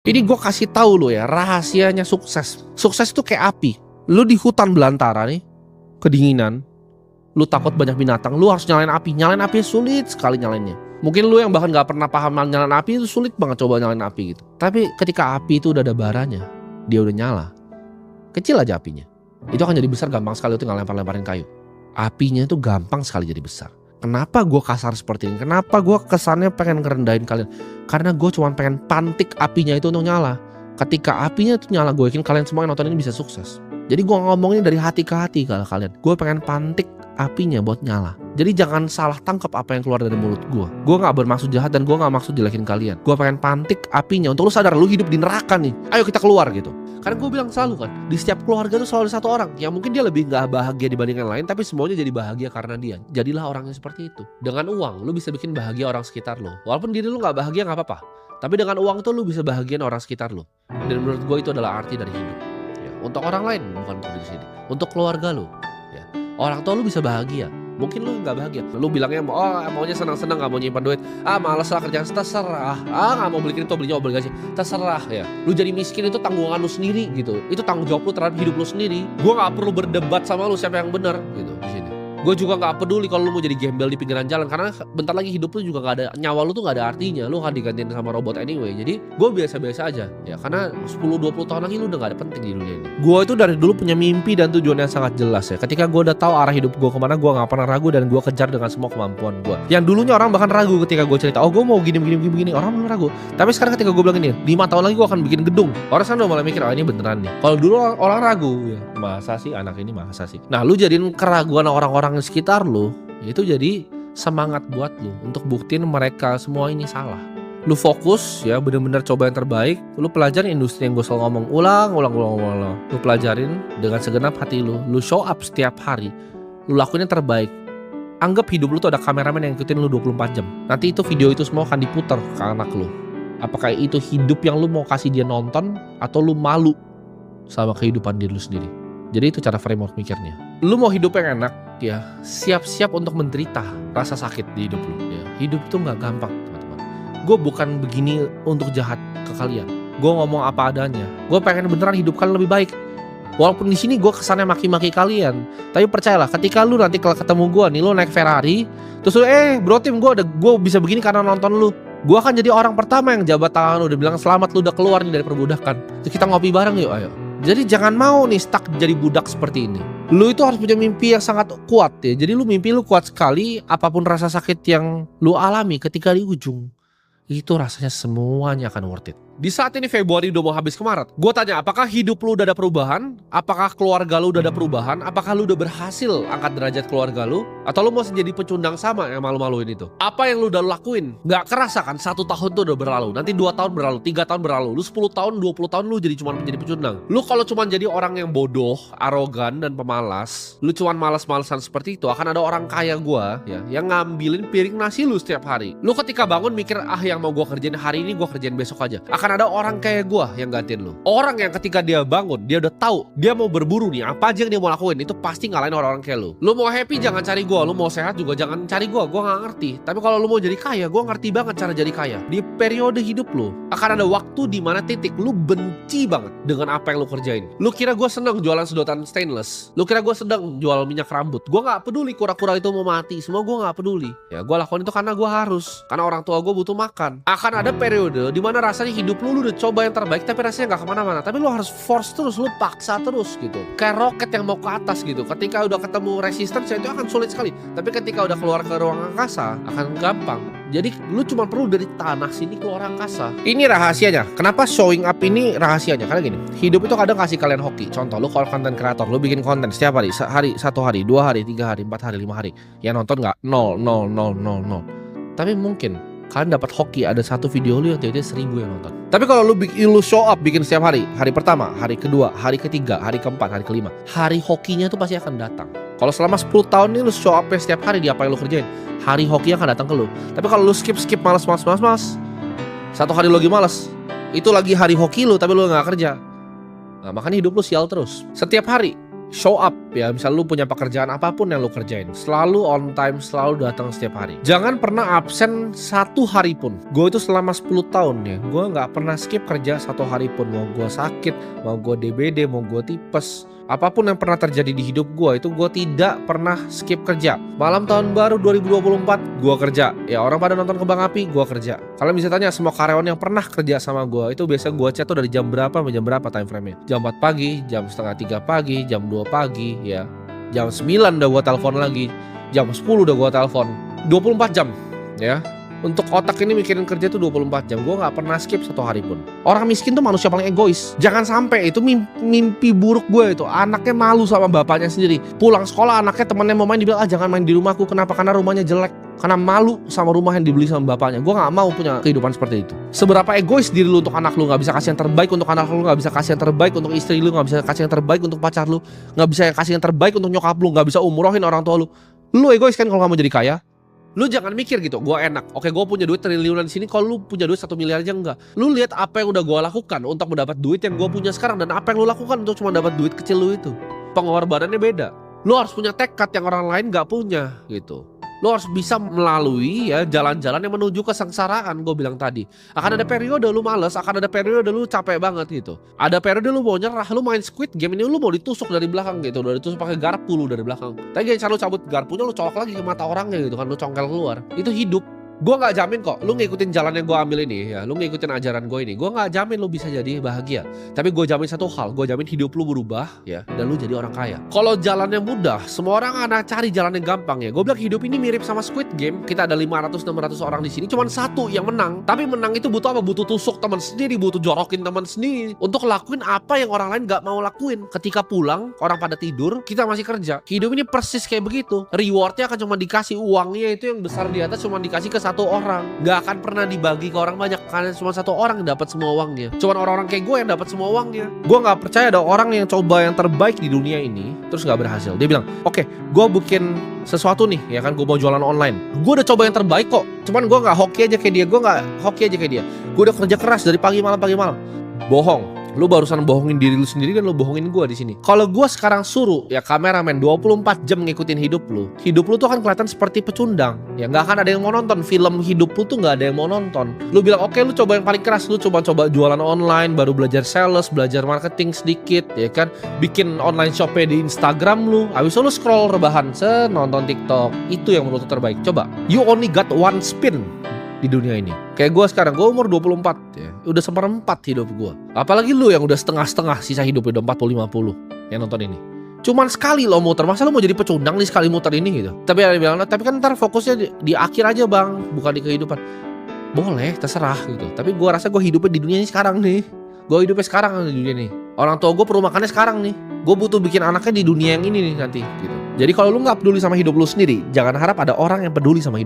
Ini gue kasih tahu lo ya, rahasianya sukses. Sukses itu kayak api. Lu di hutan belantara nih, kedinginan, lu takut banyak binatang, lu harus nyalain api. Nyalain api sulit sekali nyalainnya. Mungkin lu yang bahkan gak pernah paham nyalain api itu sulit banget coba nyalain api gitu. Tapi ketika api itu udah ada baranya, dia udah nyala, kecil aja apinya, itu akan jadi besar gampang sekali. Lu tinggal lempar-lemparin kayu, apinya itu gampang sekali jadi besar. Kenapa gue kasar seperti ini? Kenapa gue kesannya pengen ngerendahin kalian? Karena gue cuma pengen pantik apinya itu untuk nyala. Ketika apinya itu nyala, gue yakin kalian semua yang nonton ini bisa sukses. Jadi gue ngomongin dari hati ke hati kalau kalian. Gue pengen pantik apinya buat nyala. Jadi jangan salah tangkap apa yang keluar dari mulut gue. Gue gak bermaksud jahat dan gue gak maksud jelekin kalian. Gue pengen pantik apinya untuk lu sadar lu hidup di neraka nih. Ayo kita keluar gitu. Karena gue bilang selalu kan, di setiap keluarga tuh selalu ada satu orang yang mungkin dia lebih gak bahagia dibanding yang lain, tapi semuanya jadi bahagia karena dia. Jadilah orang yang seperti itu. Dengan uang lu bisa bikin bahagia orang sekitar lu. Walaupun diri lu gak bahagia gak apa-apa, tapi dengan uang tuh lu bisa bahagiain orang sekitar lu. Dan menurut gue itu adalah arti dari hidup ya. Untuk orang lain, bukan untuk diri sendiri. Untuk keluarga lu ya. Orang tua lu bisa bahagia, mungkin lu gak bahagia. Lu bilangnya maunya senang-senang, gak mau nyimpan duit. Males lah kerjaan, terserah. Gak mau beliin itu, belinya obligasi, terserah ya. Lu jadi miskin itu tanggungan lu sendiri gitu. Itu tanggung jawab lu terhadap hidup lu sendiri. Gue gak perlu berdebat sama lu siapa yang benar gitu di sini. Gue juga gak peduli kalau lu mau jadi gembel di pinggiran jalan, karena bentar lagi hidup lu juga gak ada, nyawa lu tuh gak ada artinya. Lu akan digantiin sama robot anyway. Jadi gue biasa-biasa aja ya, karena 10-20 tahun lagi lu udah gak ada penting di dunia ini. Gue itu dari dulu punya mimpi dan tujuan yang sangat jelas ya. Ketika gue udah tahu arah hidup gue kemana, gue gak pernah ragu dan gue kejar dengan semua kemampuan gue. Yang dulunya orang bahkan ragu ketika gue cerita, gue mau gini, orang belum ragu. Tapi sekarang ketika gue bilang ini, 5 tahun lagi gue akan bikin gedung, orang sekarang udah mulai mikir, ini beneran nih. Kalau dulu orang ragu ya, masa sih anak ini, masa sih. Nah lu jadiin keraguan orang-orang di sekitar lu, itu jadi semangat buat lu untuk buktiin mereka semua ini salah. Lu fokus ya, bener-bener coba yang terbaik. Lu pelajarin industri yang gue selalu ngomong, ulang. Lu pelajarin dengan segenap hati lu. Lu show up setiap hari, lu lakuin yang terbaik. Anggap hidup lu tuh ada kameramen yang ngikutin lu 24 jam. Nanti itu video itu semua akan diputar ke anak lu. Apakah itu hidup yang lu mau kasih dia nonton, atau lu malu sama kehidupan diri lu sendiri? Jadi itu cara framework mikirnya. Lu mau hidup yang enak ya, siap-siap untuk menderita rasa sakit di hidup lu ya. Hidup itu gak gampang teman-teman. Gue bukan begini untuk jahat ke kalian. Gue ngomong apa adanya. Gue pengen beneran hidup kalian lebih baik. Walaupun di sini gue kesannya maki-maki kalian, tapi percayalah, ketika lu nanti kalau ketemu gue nih, lu naik Ferrari, terus lu bro Tim, gue bisa begini karena nonton lu. Gue akan jadi orang pertama yang jabat tangan lu, udah bilang selamat lu udah keluar nih dari perbudakan. Terus kita ngopi bareng yuk, ayo. Jadi jangan mau nih stuck jadi budak seperti ini. Lu itu harus punya mimpi yang sangat kuat ya. Jadi mimpi lu kuat sekali, apapun rasa sakit yang lu alami ketika di ujung, itu rasanya semuanya akan worth it. Di saat ini Februari udah mau habis ke Maret, gue tanya, apakah hidup lu udah ada perubahan? Apakah keluarga lu udah ada perubahan? Apakah lu udah berhasil angkat derajat keluarga lu? Atau lu masih jadi pecundang sama yang malu-maluin itu? Apa yang lu udah lakuin? Gak kerasa kan 1 tahun tuh udah berlalu, nanti 2 tahun berlalu, 3 tahun berlalu, lu 10 tahun, 20 tahun lu jadi cuma menjadi pecundang. Lu kalau cuma jadi orang yang bodoh, arogan, dan pemalas, lu cuma malas-malasan seperti itu, akan ada orang kaya gua ya, yang ngambilin piring nasi lu setiap hari. Lu ketika bangun mikir, yang mau gua kerjain hari ini, gua kerjain besok aja. Akan ada orang kayak gua yang gantiin lu. Orang yang ketika dia bangun, dia udah tahu dia mau berburu nih, apa aja yang dia mau lakuin, itu pasti ngalahin orang-orang kayak lu. Lu mau happy jangan cari gua, lu mau sehat juga jangan cari gua gak ngerti. Tapi kalau lu mau jadi kaya, gua ngerti banget cara jadi kaya. Di periode hidup lu akan ada waktu di mana titik lu benci banget dengan apa yang lu kerjain. Lu kira gua seneng jualan sedotan stainless, lu kira gua sedang jual minyak rambut. Gua gak peduli kura-kura itu mau mati, semua gua gak peduli. Ya gua lakukan itu karena gua harus, karena orang tua gua butuh makan. Akan ada periode di mana rasanya hidup lu udah coba yang terbaik, tapi rasanya gak kemana-mana. Tapi lu harus force terus, lu paksa terus gitu. Kayak roket yang mau ke atas gitu. Ketika udah ketemu resistance, itu akan sulit sekali. Tapi ketika udah keluar ke ruang angkasa, akan gampang. Jadi lu cuma perlu dari tanah sini keluar angkasa. Ini rahasianya. Kenapa showing up ini rahasianya? Karena gini, hidup itu kadang kasih kalian hoki. Contoh, lu kalau konten kreator, lu bikin konten setiap hari, 1 hari, 2 hari, 3 hari, 4 hari, 5 hari. Yang nonton gak? 0. Tapi mungkin kalian dapat hoki, ada 1 video lu yang tiba-tiba 1000 yang nonton. Tapi kalau lu show up bikin setiap hari, hari pertama, hari kedua, hari ketiga, hari keempat, hari kelima, hari hokinya tuh pasti akan datang. Kalau selama 10 tahun ini lu show up setiap hari di apa yang lu kerjain, hari hokinya akan datang ke lu. Tapi kalau lu skip malas, 1 hari lu lagi malas, itu lagi hari hoki lu tapi lu gak kerja. Nah makanya hidup lu sial terus. Setiap hari show up ya, misal lu punya pekerjaan apapun yang lu kerjain, selalu on time, selalu datang setiap hari. Jangan pernah absen 1 hari pun. Gue itu selama 10 tahun ya, gue nggak pernah skip kerja 1 hari pun. Mau gue sakit, mau gue DBD, mau gue tipes, apapun yang pernah terjadi di hidup gue itu gue tidak pernah skip kerja. Malam tahun baru 2024 gue kerja. Ya orang pada nonton kembang api, gue kerja. Kalian bisa tanya semua karyawan yang pernah kerja sama gue, itu biasa gue chat tuh dari jam berapa sampai jam berapa time frame-nya. Jam 4 pagi, jam setengah 3 pagi, jam 2 pagi ya. Jam 9 udah gue telepon lagi, jam 10 udah gue telepon. 24 jam ya. Untuk otak ini mikirin kerja tuh 24 jam. Gue gak pernah skip 1 hari pun. Orang miskin tuh manusia paling egois. Jangan sampai itu mimpi buruk gue itu. Anaknya malu sama bapaknya sendiri. Pulang sekolah anaknya temennya mau main, dibilang jangan main di rumahku. Kenapa? Karena rumahnya jelek. Karena malu sama rumah yang dibeli sama bapaknya. Gue gak mau punya kehidupan seperti itu. Seberapa egois diri lu untuk anak lu. Gak bisa kasih yang terbaik untuk anak lu. Gak bisa kasih yang terbaik untuk istri lu. Gak bisa kasih yang terbaik untuk pacar lu. Gak bisa kasih yang terbaik untuk nyokap lu. Gak bisa umrohin orang tua lu. Lu egois kan kalau gak mau jadi kaya? Lu jangan mikir gitu, gue enak. Oke, gue punya duit triliunan di sini. Kalau lu punya duit 1 miliar aja enggak. Lu lihat apa yang udah gue lakukan untuk mendapat duit yang gue punya sekarang, dan apa yang lu lakukan untuk cuma dapat duit kecil lu itu. Pengorbanannya beda. Lu harus punya tekad yang orang lain gak punya gitu. Lu harus bisa melalui ya jalan-jalan yang menuju kesengsaraan. Gue bilang tadi, akan ada periode lu males, akan ada periode lu capek banget gitu. Ada periode lu mau nyerah, lu main Squid Game ini lu mau ditusuk dari belakang gitu, udah ditusuk pakai garpu lu dari belakang. Tapi jangan lu cabut garpunya, lu colok lagi ke mata orangnya gitu kan, lu congkel keluar. Itu hidup. Gue gak jamin kok lu ngikutin jalan yang gue ambil ini ya, lu ngikutin ajaran gue ini, gue gak jamin lu bisa jadi bahagia. Tapi gue jamin satu hal, gue jamin hidup lu berubah ya, dan lu jadi orang kaya. Kalau jalannya mudah, semua orang akan cari jalan yang gampang ya. Gue bilang hidup ini mirip sama Squid Game. Kita ada 500-600 orang di sini, cuman satu yang menang. Tapi menang itu butuh apa? Butuh tusuk teman sendiri, butuh jorokin teman sendiri untuk lakuin apa yang orang lain gak mau lakuin. Ketika pulang, orang pada tidur, kita masih kerja. Hidup ini persis kayak begitu. Rewardnya akan cuma dikasih, uangnya itu yang besar di atas cuma dikasih ke satu orang, nggak akan pernah dibagi ke orang banyak karena cuma satu orang yang dapat semua uangnya. Cuman orang-orang kayak gue yang dapat semua uangnya. Gue nggak percaya ada orang yang coba yang terbaik di dunia ini terus nggak berhasil. Dia bilang, oke, gue bikin sesuatu nih, ya kan, gue mau jualan online. Gue udah coba yang terbaik kok. Cuman gue nggak hoki aja kayak dia. Gue nggak hoki aja kayak dia. Gue udah kerja keras dari pagi malam. Bohong. Lu barusan bohongin diri lu sendiri dan lu bohongin gue di sini. Kalau gue sekarang suruh ya kameramen 24 jam ngikutin hidup lu tuh akan kelihatan seperti pecundang. Ya nggak akan ada yang mau nonton film hidup lu tuh, nggak ada yang mau nonton. Lu bilang oke, lu coba yang paling keras, lu coba jualan online, baru belajar sales, belajar marketing sedikit, ya kan, bikin online shopnya di Instagram lu. Habis itu lu scroll rebahan, nonton TikTok. Itu yang menurut lu terbaik. Coba, you only got one spin di dunia ini. Kayak gue sekarang, gue umur 24 ya, udah 1/4 hidup gue. Apalagi lu yang udah setengah-setengah sisa hidup, udah 40-50 yang nonton ini. Cuman sekali lo muter, masa lo mau jadi pecundang nih sekali muter ini gitu. Tapi ada yang bilang, tapi kan ntar fokusnya di akhir aja bang, bukan di kehidupan. Boleh, terserah gitu. Tapi gue rasa gue hidupnya di dunia ini sekarang nih. Gue hidupnya sekarang di dunia ini. Orang tua gue perlu makannya sekarang nih. Gue butuh bikin anaknya di dunia yang ini nih nanti gitu. Jadi kalau lu gak peduli sama hidup lu sendiri, jangan harap ada orang yang peduli sama hidup